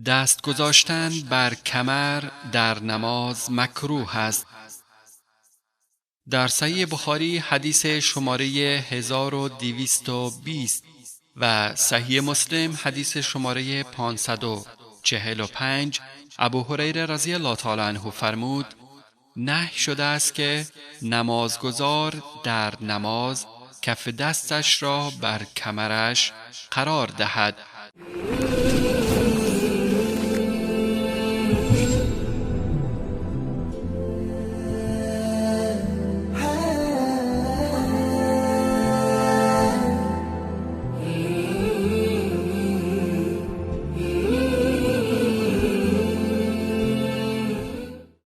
دست گذاشتن بر کمر در نماز مکروه است. در صحیح بخاری حدیث شماره 1220 و صحیح مسلم حدیث شماره 545 ابو هریره رضی الله تعالی عنه فرمود: نهی شده است که نمازگزار در نماز کف دستش را بر کمرش قرار دهد